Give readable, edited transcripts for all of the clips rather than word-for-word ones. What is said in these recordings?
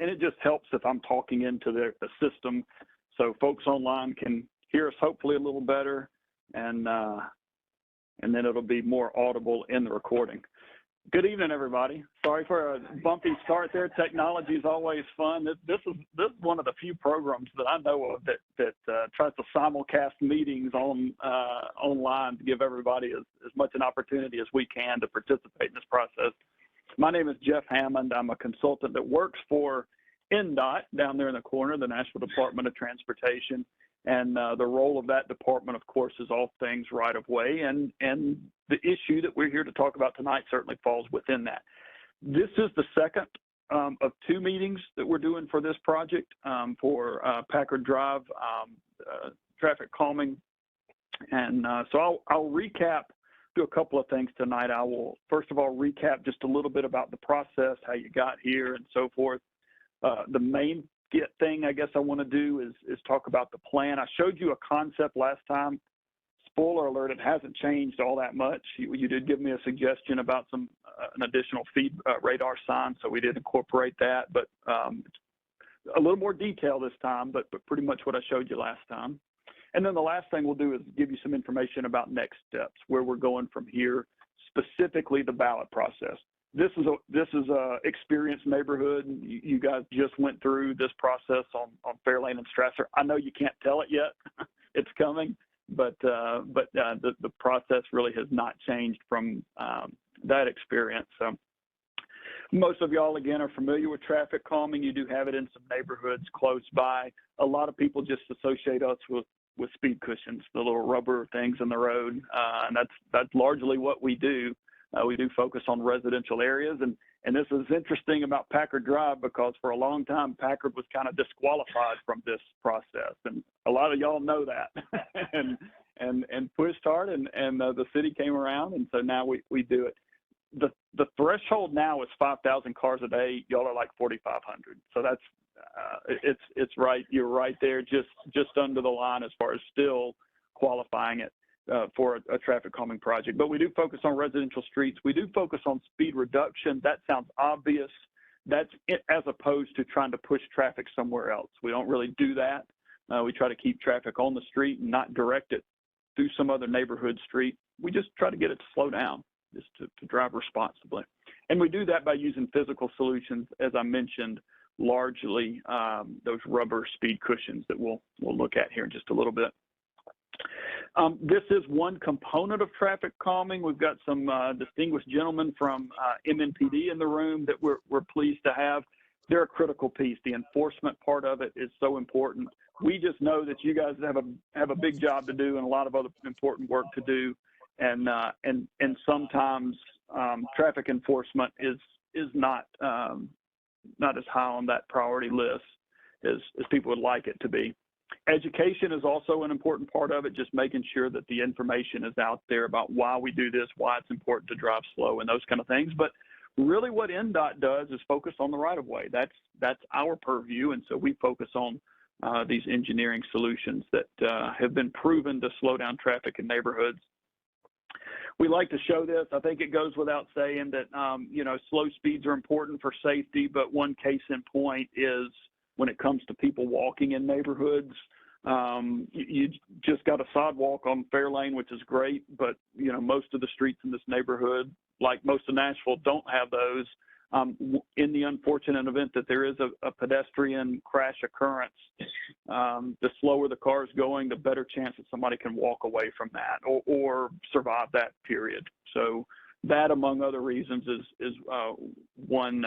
and it just helps if I'm talking into the system, so folks online can hear us hopefully a little better, and then it'll be more audible in the recording. Good evening, everybody. Sorry for a bumpy start there. Technology is always fun. This is one of the few programs that I know of that tries to simulcast meetings online to give everybody as much an opportunity as we can to participate in this process. My name is Jeff Hammond. I'm a consultant that works for NDOT down there in the corner, the Nashville Department of Transportation. And the role of that department, of course, is all things right-of-way. And the issue that we're here to talk about tonight certainly falls within that. This is the second of two meetings that we're doing for this project for Packard Drive traffic calming. And so I'll recap, do a couple of things tonight. I will, first of all, recap just a little bit about the process, how you got here and so forth. The main thing I guess I want to do is talk about the plan. I showed you a concept last time. Spoiler alert, it hasn't changed all that much. You did give me a suggestion about an additional feed radar sign, so we did incorporate that, but a little more detail this time, but pretty much what I showed you last time. And then the last thing we'll do is give you some information about next steps, where we're going from here, specifically the ballot process. This is a experienced neighborhood. You guys just went through this process on Fairlane and Strasser. I know you can't tell it yet; it's coming, but the process really has not changed from that experience. So most of y'all again are familiar with traffic calming. You do have it in some neighborhoods close by. A lot of people just associate us with speed cushions, the little rubber things in the road, and that's largely what we do. We do focus on residential areas, and this is interesting about Packard Drive because for a long time, Packard was kind of disqualified from this process, and a lot of y'all know that, and pushed hard, and the city came around, and so now we do it. The threshold now is 5,000 cars a day. Y'all are like 4,500, so that's it's right. You're right there, just under the line as far as still qualifying it for a traffic calming project. But we do focus on residential streets. We do focus on speed reduction. That sounds obvious. That's it, as opposed to trying to push traffic somewhere else. We don't really do that. We try to keep traffic on the street and not direct it through some other neighborhood street. We just try to get it to slow down, just to drive responsibly. And we do that by using physical solutions, as I mentioned, largely those rubber speed cushions that we'll look at here in just a little bit. This is one component of traffic calming. We've got some distinguished gentlemen from MNPD in the room that we're pleased to have. They're a critical piece. The enforcement part of it is so important. We just know that you guys have a big job to do and a lot of other important work to do, and sometimes traffic enforcement is not as high on that priority list as people would like it to be. Education is also an important part of it, just making sure that the information is out there about why we do this, why it's important to drive slow and those kind of things. But really what NDOT does is focus on the right-of-way. That's our purview, and so we focus on these engineering solutions that have been proven to slow down traffic in neighborhoods. We like to show this. I think it goes without saying that, slow speeds are important for safety, but one case in point is when it comes to people walking in neighborhoods. You just got a sidewalk on Fairlane, which is great, but most of the streets in this neighborhood, like most of Nashville, don't have those. In the unfortunate event that there is a pedestrian crash occurrence, the slower the car is going, the better chance that somebody can walk away from that or survive that period. So that, among other reasons, is one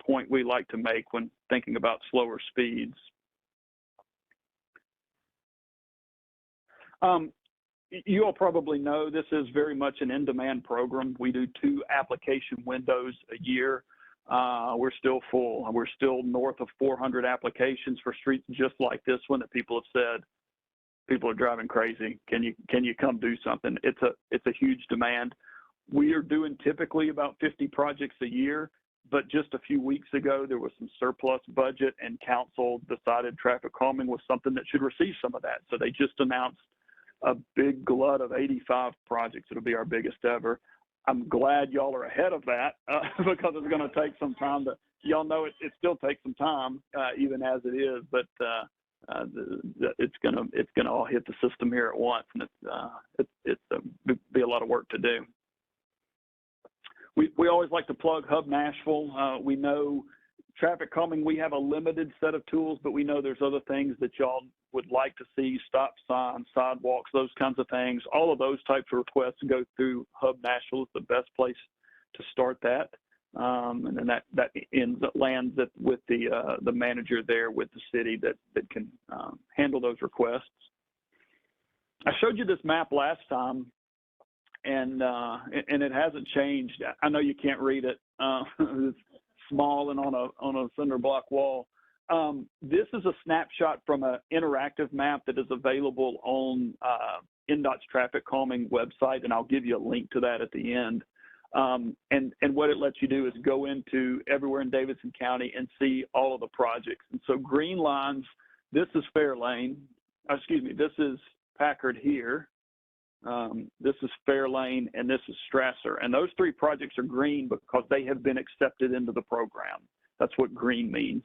point we like to make when thinking about slower speeds. You all probably know this is very much an in-demand program. We do 2 application windows a year. We're still full. We're still north of 400 applications for streets just like this one that people have said, people are driving crazy. Can you come do something? It's a huge demand. We are doing typically about 50 projects a year, but just a few weeks ago, there was some surplus budget and council decided traffic calming was something that should receive some of that. So they just announced a big glut of 85 projects. It'll be our biggest ever. I'm glad y'all are ahead of that because it's going to take some time y'all know it still takes some time, even as it is, but it's gonna all hit the system here at once, and it's be a lot of work to do. We always like to plug Hub Nashville. We know traffic calming, we have a limited set of tools, but we know there's other things that y'all would like to see: stop signs, sidewalks, those kinds of things. All of those types of requests go through Hub Nashville. It's the best place to start that. And then that lands with the manager there with the city that can handle those requests. I showed you this map last time, and it hasn't changed. I know you can't read it. It's small and on a cinder block wall. This is a snapshot from an interactive map that is available on NDOT's traffic calming website, and I'll give you a link to that at the end. And what it lets you do is go into everywhere in Davidson County and see all of the projects. And so green lines, this is Fairlane, this is Packard here. This is Fairlane, and this is Strasser. And those three projects are green because they have been accepted into the program. That's what green means.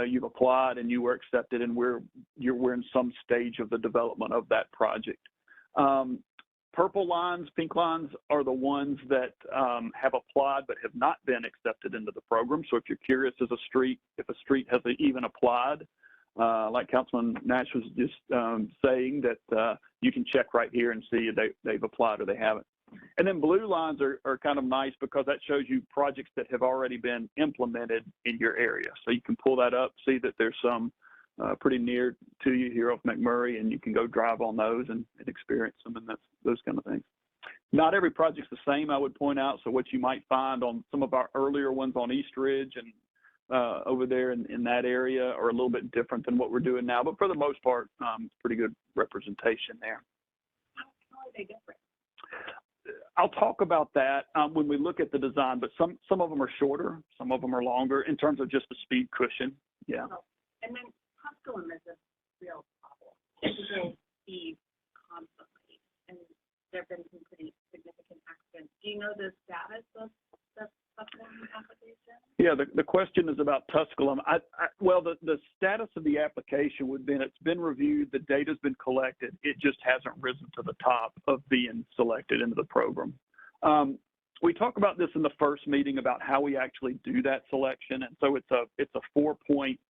You've applied and you were accepted, and we're in some stage of the development of that project. Purple lines, pink lines are the ones that have applied but have not been accepted into the program. So if you're curious if a street has even applied, like Councilman Nash was just saying, that you can check right here and see if they've applied or they haven't. And then blue lines are kind of nice because that shows you projects that have already been implemented in your area. So you can pull that up, see that there's some pretty near to you here off McMurray, and you can go drive on those and experience them, and those kind of things. Not every project's the same, I would point out. So what you might find on some of our earlier ones on East Ridge and over there in that area are a little bit different than what we're doing now, but for the most part, pretty good representation there. How are they different? I'll talk about that when we look at the design, but some of them are shorter, some of them are longer in terms of just the speed cushion. Yeah. And then Tusculum is a real problem. People speed constantly, and there have been some pretty significant accidents. Do you know the status of the Tusculum application? Yeah, the question is about Tusculum. Well, the status of the application would be it's been reviewed, the data's been collected, it just hasn't risen to the top of being selected into the program. We talk about this in the first meeting about how we actually do that selection, and so it's a 4-point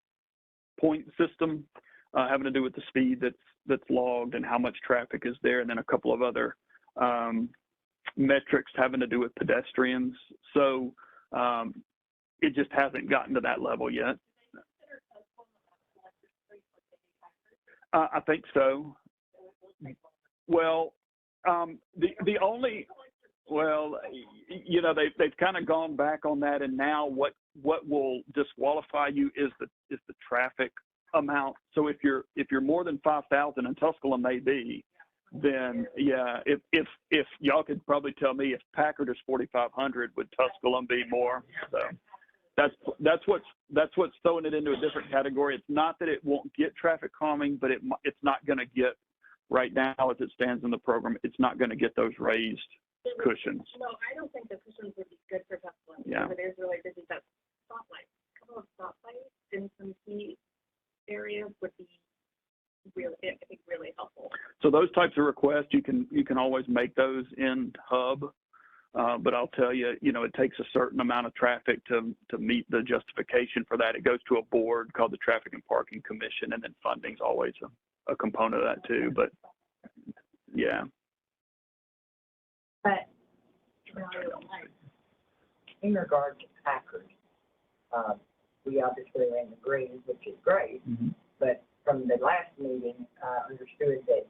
system having to do with the speed that's logged and how much traffic is there, and then a couple of other metrics having to do with pedestrians. So it just hasn't gotten to that level yet. I think so. Well, you know, they've kind of gone back on that, and now what will disqualify you is the traffic amount. So if you're more than 5,000, and Tusculum may be, then yeah, if y'all could probably tell me if Packard is 4,500, would Tusculum be more? So that's what's throwing it into a different category. It's not that it won't get traffic calming, but it's not going to get, right now as it stands in the program, it's not going to get those raised cushions. No, I don't think the cushions would be good for Tusculum. Yeah. It is really busy. But stoplights, a couple of stoplights in some key areas would be really, I think, really helpful. So those types of requests, you can always make those in Hub, but I'll tell you, it takes a certain amount of traffic to meet the justification for that. It goes to a board called the Traffic and Parking Commission, and then funding's always a component of that too. But yeah. But in regard to Packard, we obviously are in the green, which is great, but from the last meeting, I understood that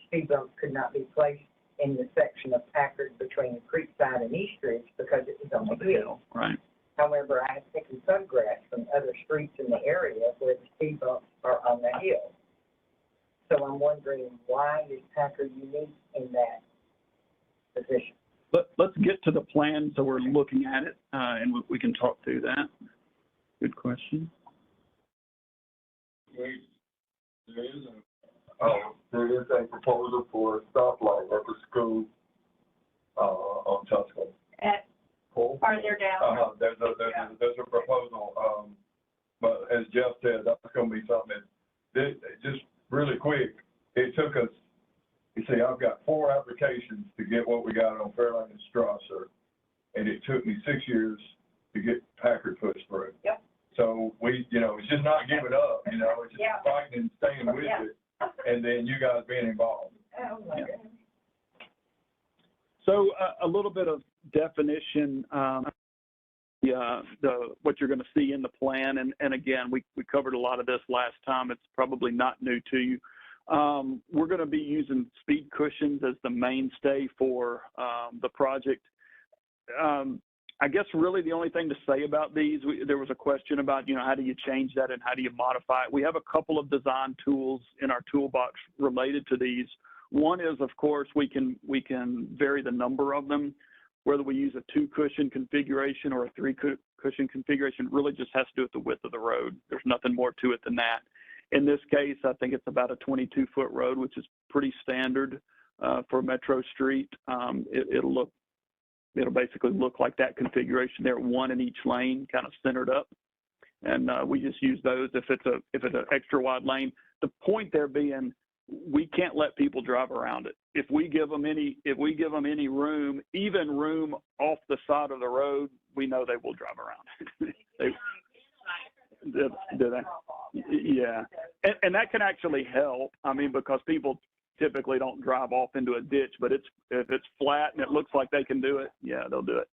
speed bumps could not be placed in the section of Packard between Creekside and East Ridge because it was on the hill. Right. However, I have taken photographs from other streets in the area where the speed bumps are on the hill. So I'm wondering, why is Packard unique in that position? Let's get to the plan so we're looking at it, and we can talk through that. Good question. There is a proposal for a stoplight at the school on Tusculum. farther down. There's a proposal as Jeff said, that's going to be something that, just really quick, it took us, you see, I've got 4 applications to get what we got on Fairlane and Strasser, and it took me 6 years to get Packard pushed through. Yep. So we, it's just not giving up, it's just Yeah. fighting and staying with Yeah. it, and then you guys being involved. Oh, my goodness. So a little bit of definition, what you're going to see in the plan, and again, we covered a lot of this last time. It's probably not new to you. We're going to be using speed cushions as the mainstay for the project. I guess really the only thing to say about these, there was a question about, how do you change that and how do you modify it? We have a couple of design tools in our toolbox related to these. One is, of course, we can vary the number of them, whether we use a 2-cushion configuration or a 3-cushion configuration. Really just has to do with the width of the road. There's nothing more to it than that. In this case, I think it's about a 22-foot road, which is pretty standard for Metro Street. It'll basically look like that configuration there, 1 in each lane, kind of centered up. And we just use those if it's an extra wide lane. The point there being, we can't let people drive around it. If we give them any room, even room off the side of the road, we know they will drive around. Do they? Yeah, and that can actually help. I mean, because people typically don't drive off into a ditch, but if it's flat and it looks like they can do it, yeah, they'll do it.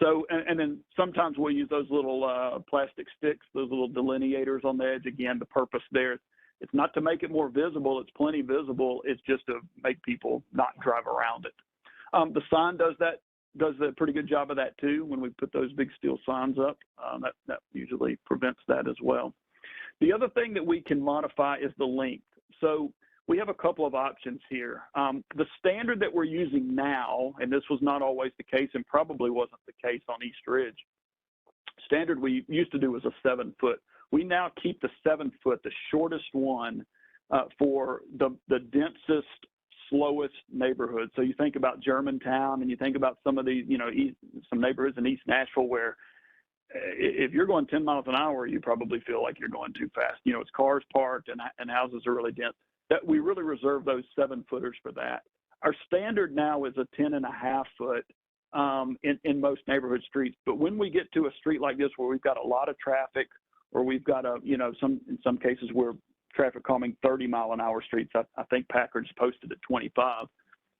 So, and then sometimes we'll use those little plastic sticks, those little delineators on the edge. Again, the purpose there, it's not to make it more visible. It's plenty visible. It's just to make people not drive around it. The sign does a pretty good job of that too. When we put those big steel signs up, that usually prevents that as well. The other thing that we can modify is the length. So we have a couple of options here. The standard that we're using now, and this was not always the case and probably wasn't the case on East Ridge, standard we used to do was a 7-foot. We now keep the 7-foot, the shortest one, for the densest, slowest neighborhoods. So you think about Germantown, and you think about some of these, some neighborhoods in East Nashville where if you're going 10 miles an hour, you probably feel like you're going too fast. It's cars parked and houses are really dense. That we really reserve those 7-footers for that. Our standard now is a 10.5-foot in most neighborhood streets. But when we get to a street like this where we've got a lot of traffic, or we've got in some cases where traffic calming 30-mile-an-hour streets, I think Packard's posted at 25,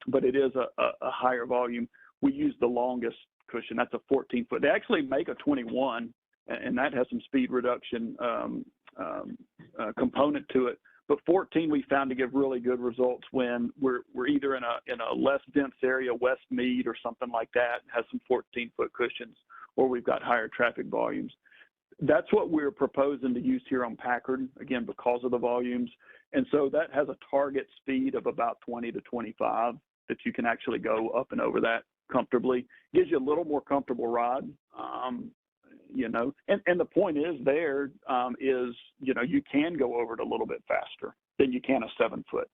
but it is a higher volume. We use the longest cushion. That's a 14-foot. They actually make a 21, and that has some speed reduction component to it. But 14 we found to give really good results when we're either in a less dense area, West Mead or something like that, has some 14-foot cushions, or we've got higher traffic volumes. That's what we're proposing to use here on Packard, again, because of the volumes. And so that has a target speed of about 20 to 25 that you can actually go up and over that comfortably. Gives you a little more comfortable ride, and the point is you can go over it a little bit faster than you can a 7-foot.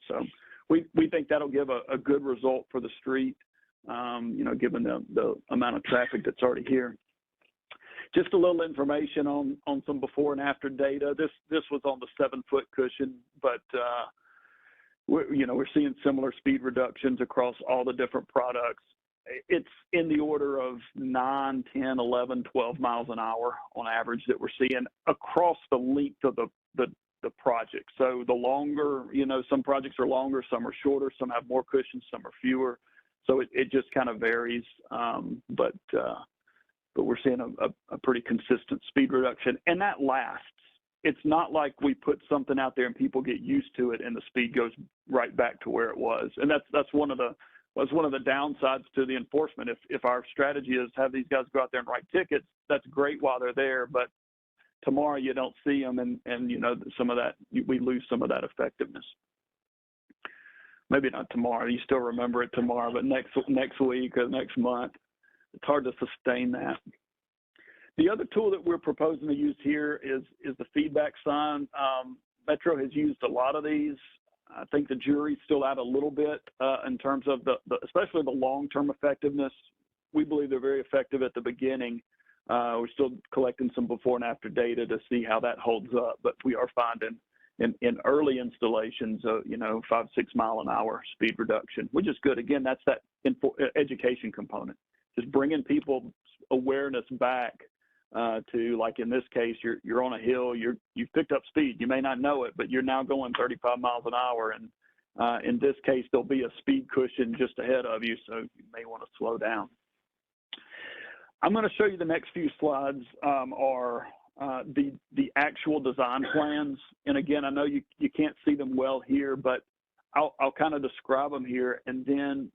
So we think that'll give a good result for the street, given the amount of traffic that's already here. Just a little information on some before and after data. This was on the 7-foot cushion, but we're seeing similar speed reductions across all the different products. It's in the order of 9, 10, 11, 12 miles an hour on average that we're seeing across the length of the project. So the longer, some projects are longer, some are shorter, some have more cushions, some are fewer. So it just kind of varies, but we're seeing a pretty consistent speed reduction, and that lasts. It's not like we put something out there and people get used to it and the speed goes right back to where it was. And that's one of the downsides to the enforcement. If our strategy is have these guys go out there and write tickets, that's great while they're there, but tomorrow you don't see them, and some of that, we lose some of that effectiveness. Maybe not tomorrow. You still remember it tomorrow, but next week or next month, it's hard to sustain that. The other tool that we're proposing to use here is the feedback sign. Metro has used a lot of these. I think the jury's still out a little bit in terms of especially the long-term effectiveness. We believe they're very effective at the beginning, We're still collecting some before and after data to see how that holds up, but we are finding in early installations, 5-6 mile an hour speed reduction, which is good. Again, that's that education component, just bringing people awareness back to, like in this case, you're on a hill, you've picked up speed. You may not know it, but you're now going 35 miles an hour, and in this case, there'll be a speed cushion just ahead of you, so you may want to slow down. I'm going to show you the next few slides are the actual design plans. And again, I know you can't see them well here, but I'll kind of describe them here, and then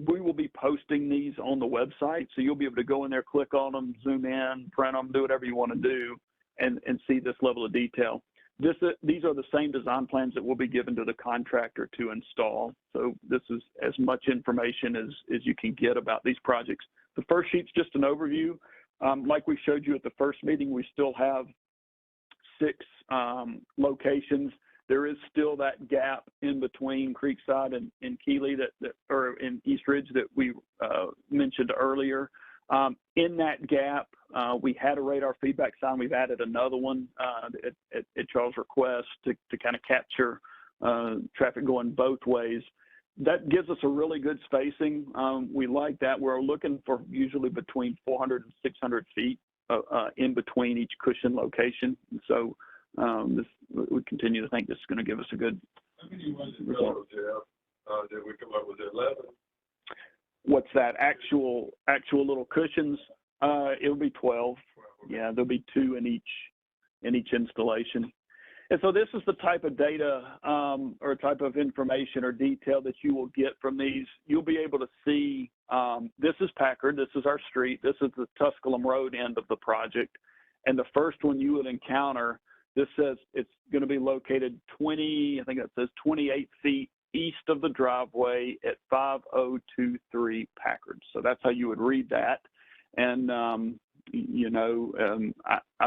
we will be posting these on the website. So you'll be able to go in there, click on them, zoom in, print them, do whatever you want to do, and see this level of detail. These are the same design plans that will be given to the contractor to install. So this is as much information as you can get about these projects. The first sheet's just an overview. Like we showed you at the first meeting, we still have 6 locations. There is still that gap in between Creekside and Keeley or in East Ridge that we mentioned earlier. In that gap, we had a radar feedback sign. We've added another one at Charles' request to kind of capture traffic going both ways. That gives us a really good spacing. We like that. We're looking for usually between 400 and 600 feet in between each cushion location. So we continue to think this is going to give us a good result. Did we come up with 11? What's that? Actual little cushions? It'll be 12. Yeah, there'll be 2 in each installation. And so this is the type of data or type of information or detail that you will get from these. You'll be able to see, this is Packard, this is our street, this is the Tusculum Road end of the project. And the first one you would encounter, this says it's going to be located 28 feet east of the driveway at 5023 Packard. So that's how you would read that. And, I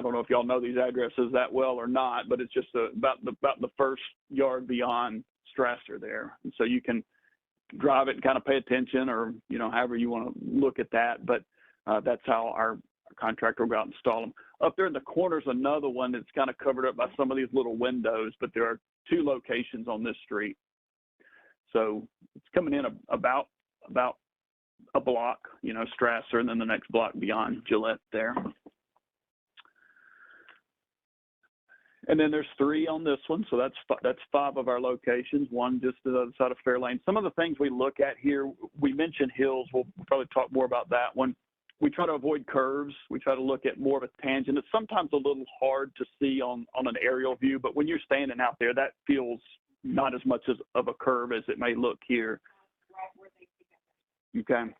don't know if y'all know these addresses that well or not, but it's just about the first yard beyond Strasser there. And so you can drive it and kind of pay attention, or, however you want to look at that. But that's how our contractor will go out and install them. Up there in the corner is another one that's kind of covered up by some of these little windows, but there are 2 locations on this street. So it's coming in about a block, Strasser, and then the next block beyond Gillette there. And then there's 3 on this one, so that's 5 of our locations, 1 just to the other side of Fairlane. Some of the things we look at here, we mentioned hills. We'll probably talk more about that one. We try to avoid curves. We try to look at more of a tangent. It's sometimes a little hard to see on an aerial view, but when you're standing out there, that feels not as much of a curve as it may look here. Okay.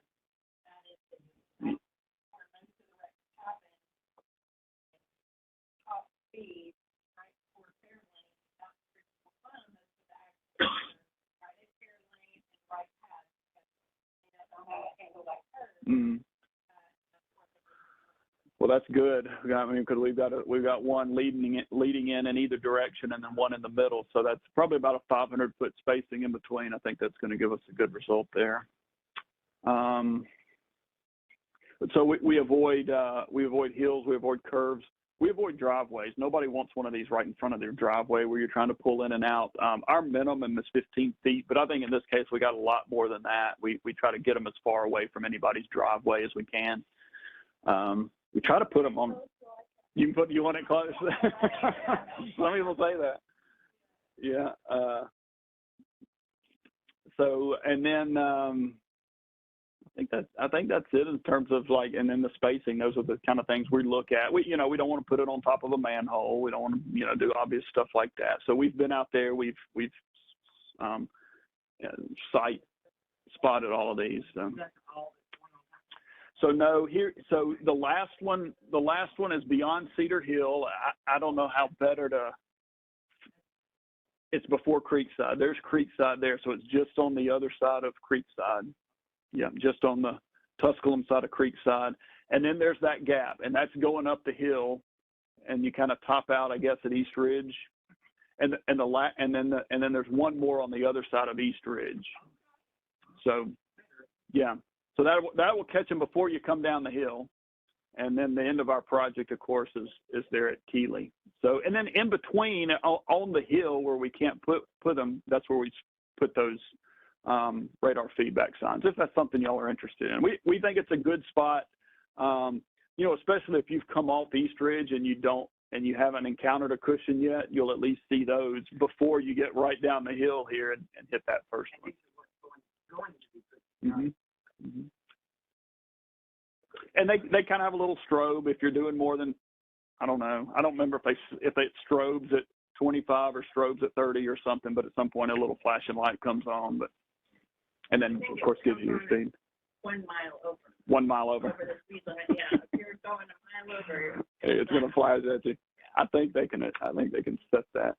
Well, that's good. Because we've got one leading in either direction, and then one in the middle. So that's probably about a 500-foot spacing in between. I think that's going to give us a good result there. So we avoid hills, we avoid curves, we avoid driveways. Nobody wants one of these right in front of their driveway where you're trying to pull in and out. Our minimum is 15 feet, but I think in this case we got a lot more than that. We try to get them as far away from anybody's driveway as we can. We try to put them on. You want it close? Some people say that. Yeah. So, and then I think that's it in terms of and then the spacing. Those are the kind of things we look at. We don't want to put it on top of a manhole. We don't want to do obvious stuff like that. So we've been out there. We've site spotted all of these. So no, here. So the last one is beyond Cedar Hill. I don't know how better to. It's before Creekside. There's Creekside there, so it's just on the other side of Creekside. Yeah, just on the Tusculum side of Creekside, and then there's that gap, and that's going up the hill, and you kind of top out, I guess, at East Ridge, and then there's one more on the other side of East Ridge. So, yeah. So that will catch them before you come down the hill, And then the end of our project, of course, is there at Keeley. So, and then in between on the hill where we can't put them, that's where we put those radar feedback signs, if that's something y'all are interested in. We think it's a good spot, you know, especially if you've come off East Ridge and you haven't encountered a cushion yet, you'll at least see those before you get right down the hill here and hit that first one. Mm-hmm. Mm-hmm. And they kind of have a little strobe if you're doing more than, I don't know. I don't remember if it strobes at 25 or strobes at 30 or something, but at some point a little flashing light comes on, and then of course gives you your speed. 1 mile over. 1 mile over. Over the speed limit, yeah. If you're going a mile over, it's going to flash at you. I think they can set that.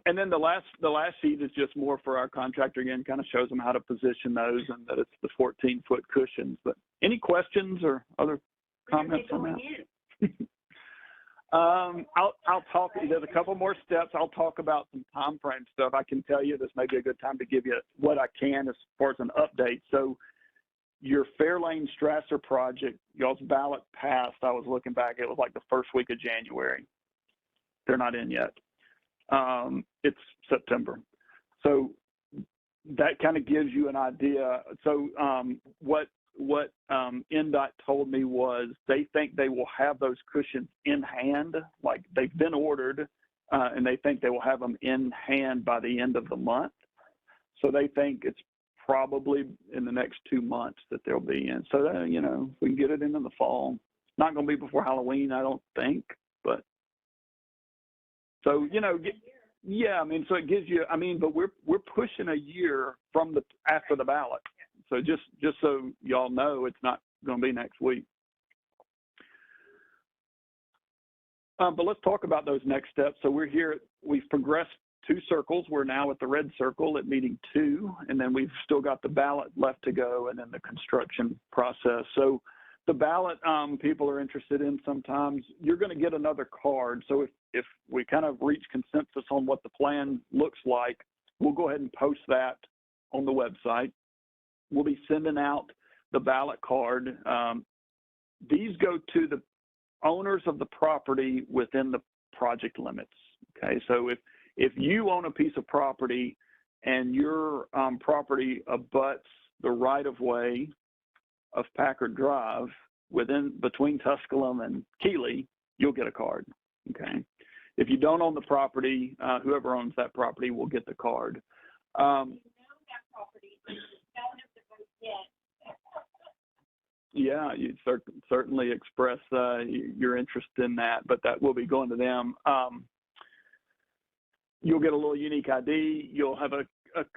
And then the last sheet is just more for our contractor, again, kind of shows them how to position those and that it's the 14-foot cushions. But any questions or other comments on that? I'll talk, there's a couple more steps. I'll talk about some time frame stuff. I can tell you this may be a good time to give you what I can as far as an update. So your Fairlane Strasser project, y'all's ballot passed. I was looking back, it was like the first week of January. They're not in yet. It's September. So that kind of gives you an idea. So what NDOT told me was they think they will have those cushions in hand, like they've been ordered, and they think they will have them in hand by the end of the month. So they think it's probably in the next 2 months that they'll be in. So that, you know, if we can get it into the fall. It's not going to be before Halloween, I don't think, but so, you know, yeah, I mean, so it gives you, I mean, but we're pushing a year from after the ballot. So just so y'all know, it's not going to be next week. But let's talk about those next steps. So we're here, we've progressed 2 circles. We're now at the red circle at meeting 2, and then we've still got the ballot left to go and then the construction process. So the ballot people are interested in sometimes, you're going to get another card. So if we kind of reach consensus on what the plan looks like, we'll go ahead and post that on the website. We'll be sending out the ballot card. These go to the owners of the property within the project limits. Okay, so if you own a piece of property and your property abuts the right-of-way of Packard Drive between Tusculum and Keeley, you'll get a card. Okay, if you don't own the property, whoever owns that property will get the card. you know that property, but you don't have to vote yet. Yeah, you'd certainly express your interest in that, but that will be going to them. You'll get a little unique ID. You'll have a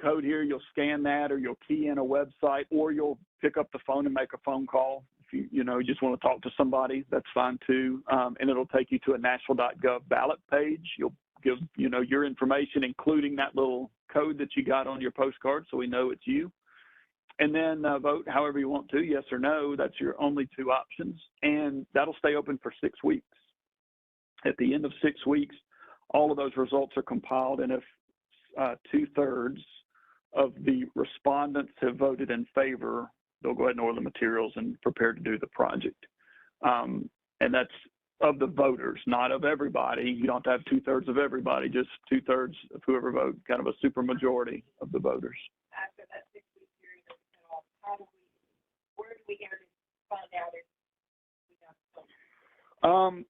code here. You'll scan that, or you'll key in a website, or you'll pick up the phone and make a phone call. If you just want to talk to somebody, that's fine too. And it'll take you to a Nashville.gov ballot page. You'll give your information, including that little code that you got on your postcard, so we know it's you. And then vote however you want to, yes or no. That's your only 2 options, and that'll stay open for 6 weeks. At the end of 6 weeks, all of those results are compiled, and if 2/3 of the respondents have voted in favor, they'll go ahead and order the materials and prepare to do the project. And that's of the voters, not of everybody. You don't have to have 2/3 of everybody, just 2/3 of whoever voted, kind of a super majority of the voters. After that 6-week period, where do we get to find out if we got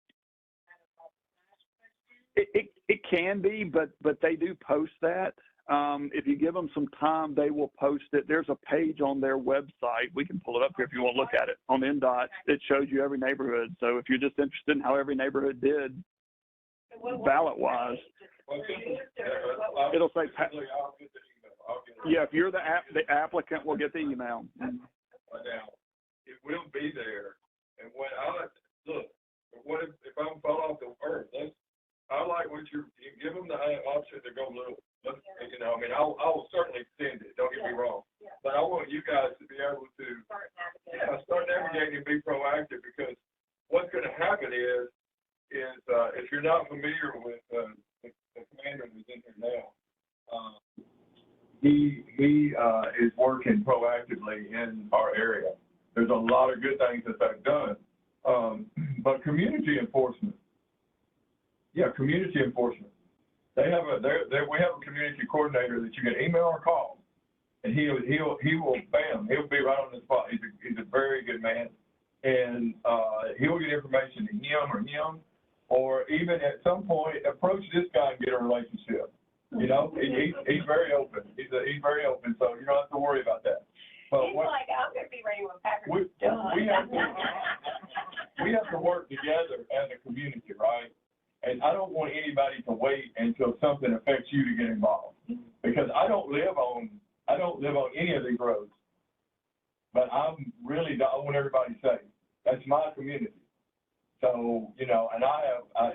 It can be, but they do post that. If you give them some time, they will post it. There's a page on their website. We can pull it up here if you want to look at it. On NDOT, it shows you every neighborhood. So if you're just interested in how every neighborhood did, ballot-wise, it'll say, yeah, if you're the applicant will get the email. Now, it will be there. And when what if I'm fall off the earth? I like what you give them the option to go little. I will certainly extend it. Don't get me wrong, but I want you guys to be able to start navigating and be proactive, because what's going to happen is if you're not familiar with the commander who's in here now, he is working proactively in our area. There's a lot of good things that they've done. But community enforcement. Yeah, community enforcement. We have a community coordinator that you can email or call, and he will, bam, he'll be right on the spot. He's a very good man, and he will get information to him, or even at some point approach this guy and get a relationship. You know, he's very open. He's very open, so you don't have to worry about that. But He's like, I'm gonna be ready when Packard's we done. we have to work together as a community, right? And I don't want anybody to wait until something affects you to get involved, because I don't live on any of these roads. But I want everybody safe. That's my community. So, you know, and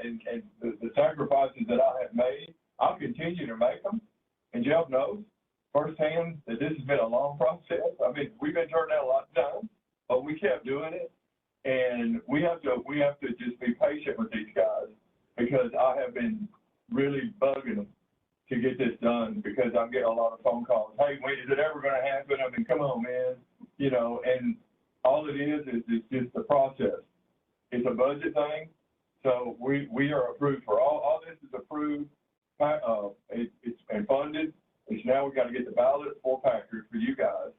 and the sacrifices that I have made, I'll continue to make them. And Jeff knows firsthand that this has been a long process. I mean, we've been turning out a lot of time, but we kept doing it. And we have to just be patient with these guys, because I have been really bugging them to get this done, because I'm getting a lot of phone calls. Hey, when is it ever going to happen? I mean, come on, man. You know, and all it is just the process. It's a budget thing. So we are approved for all this is approved. It's been funded. It's now we got to get the ballot for Packard for you guys.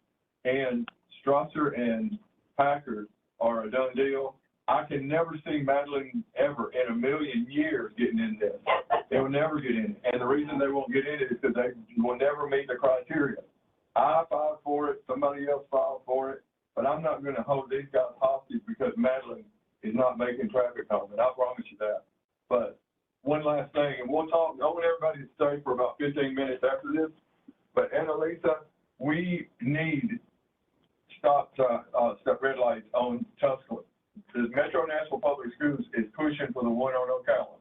And Strasser and Packard are a done deal. I can never see Madeline ever in a million years getting in this. They will never get in. And the reason they won't get in it is because they will never meet the criteria. I filed for it. Somebody else filed for it. But I'm not going to hold these guys hostage because Madeline is not making traffic home. And I promise you that. But one last thing, and we'll talk. I want everybody to stay for about 15 minutes after this. But Annalisa, we need stop red lights on Tuscaloosa. The Metro Nashville Public Schools is pushing for the one on Ocala.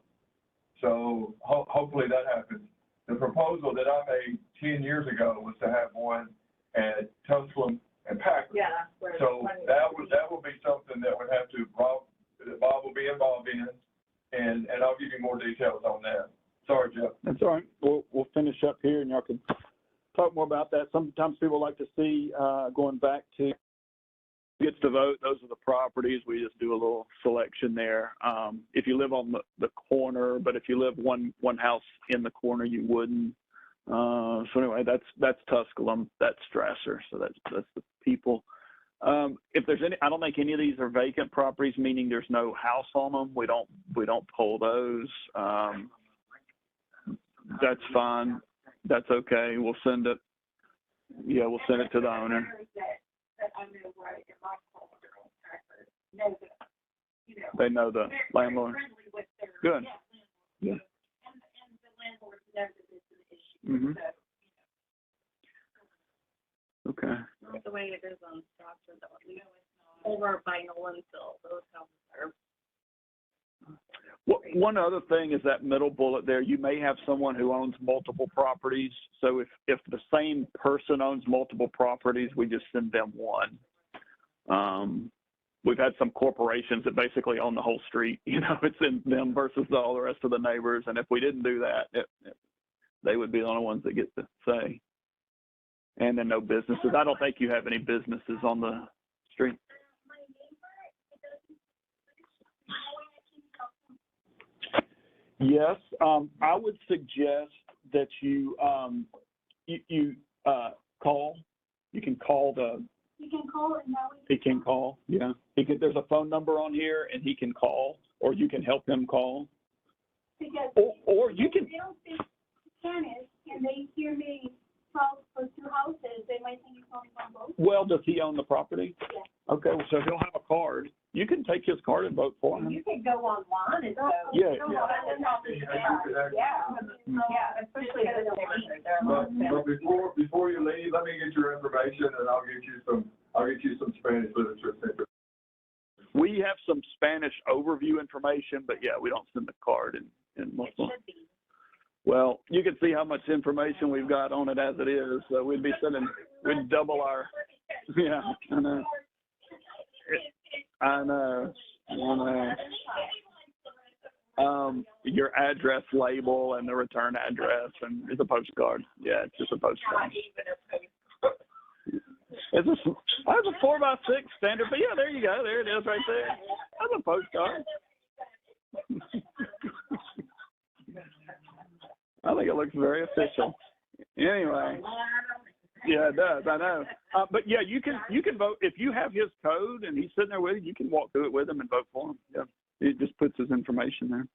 So hopefully that happens. The proposal that I made 10 years ago was to have one at Tuscaloosa and Packard. Yeah. So that would be something that would have to, Bob will be involved in, and I'll give you more details on that. Sorry, Jeff. That's all right. We'll finish up here, and y'all can talk more about that. Sometimes people like to see, going back to gets to vote, those are the properties. We just do a little selection there. If you live on the corner, but if you live one house in the corner, you wouldn't. So anyway, that's Tusculum, that's Strasser. So that's the people. If there's any, I don't think any of these are vacant properties, meaning there's no house on them. We don't pull those. That's fine. That's okay. We'll send it. Yeah, we'll send it to the owner. I know right in my corner, Packard, know that, you know. They know the landlord. Friendly with their, Good. Yeah. And the landlord knows that it's an issue. Mm-hmm. So, Okay. Not the way it is on Strasser, though. You know, it's not over by Nolensville. Those houses are. Well, one other thing is that middle bullet there. You may have someone who owns multiple properties. So if the same person owns multiple properties, we just send them one. We've had some corporations that basically own the whole street. You know, it's in them versus all the rest of the neighbors. And if we didn't do that, they would be the only ones that get to say. And then no businesses. I don't think you have any businesses on the street. Yes, I would suggest that you call. You can call the. you can call and now He can call. Yeah, there's a phone number on here, and he can call, or you can help him call. because Or you can. they don't speak Spanish and they hear me talk for two houses, they might think it's only one vote. Well, does he own the property? Yeah. Okay, well, so he'll have a card. You can take his card and vote for him. You can go online and vote. Yeah. Yeah, especially if it's But before you leave, let me get your information, and I'll get you some Spanish literature. We have some Spanish overview information, but yeah, we don't send the card in multiple. should be. Well, you can see how much information we've got on it as it is. So we'd double our, yeah, I know. Your address label and the return address, and it's a postcard. Yeah, it's just a postcard. It's That's a 4x6 standard, but yeah, there you go. There it is right there. That's a postcard. I think it looks very official. Anyway, yeah, it does. I know. But yeah, you can vote if you have his code and he's sitting there with you. You can walk through it with him and vote for him. Yeah, it just puts his information there.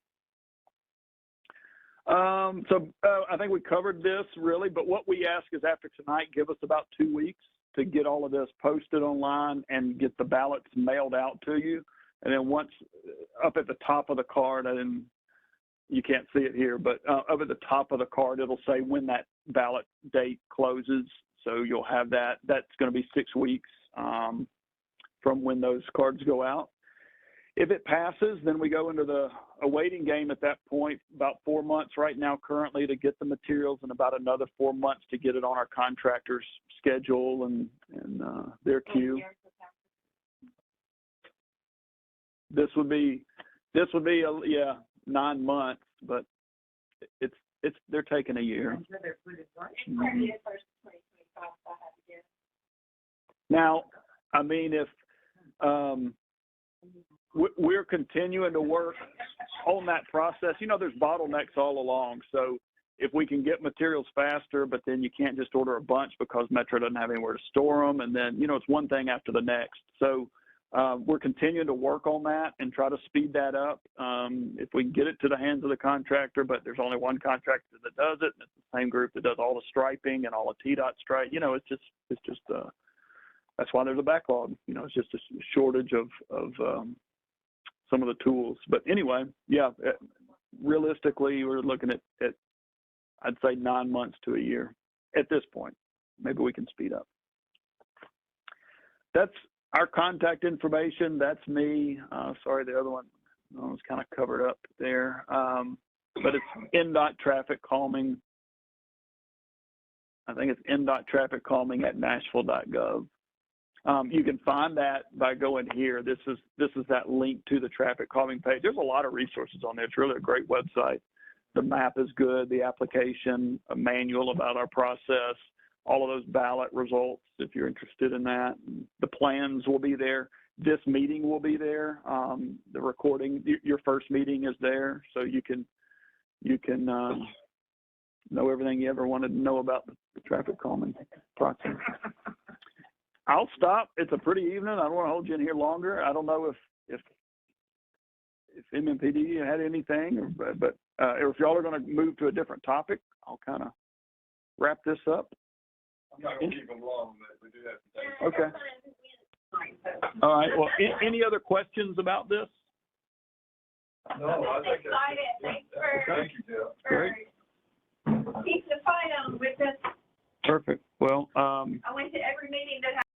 I think we covered this really, but what we ask is after tonight, give us about 2 weeks to get all of this posted online and get the ballots mailed out to you. And then once up at the top of the card, and you can't see it here, but up at the top of the card, it'll say when that ballot date closes. So you'll have that. That's going to be 6 weeks from when those cards go out. If it passes, then we go into a waiting game at that point, about 4 months right now currently to get the materials, and about another 4 months to get it on our contractor's schedule and their queue. This would be 9 months, but they're taking a year. Now, I mean, if we're continuing to work on that process, there's bottlenecks all along. So if we can get materials faster, but then you can't just order a bunch because Metro doesn't have anywhere to store them, and then it's one thing after the next. So we're continuing to work on that and try to speed that up. If we can get it to the hands of the contractor, but there's only one contractor that does it, and it's the same group that does all the striping and all the TDOT stripe. It's just that's why there's a backlog. It's just a shortage of some of the tools. But anyway, yeah, realistically, we're looking at I'd say 9 months to a year at this point. Maybe we can speed up. That's our contact information. That's me. Sorry, the other one was kind of covered up there. But it's NDOT traffic calming. I think it's NDOT traffic calming at nashville.gov. You can find that by going here. This is that link to the traffic calming page. There's a lot of resources on there. It's really a great website. The map is good, the application, a manual about our process, all of those ballot results if you're interested in that. The plans will be there. This meeting will be there. The recording, your first meeting is there, so you can know everything you ever wanted to know about the traffic calming process. I'll stop. It's a pretty evening. I don't want to hold you in here longer. I don't know if MMPD had anything, but if y'all are going to move to a different topic, I'll kind of wrap this up. I'm not going to keep them long, but we do have to take. Okay. All right. Well, any other questions about this? No, I think excited. Thanks thank you, Jeff. Great. keep the fight on with us. Perfect.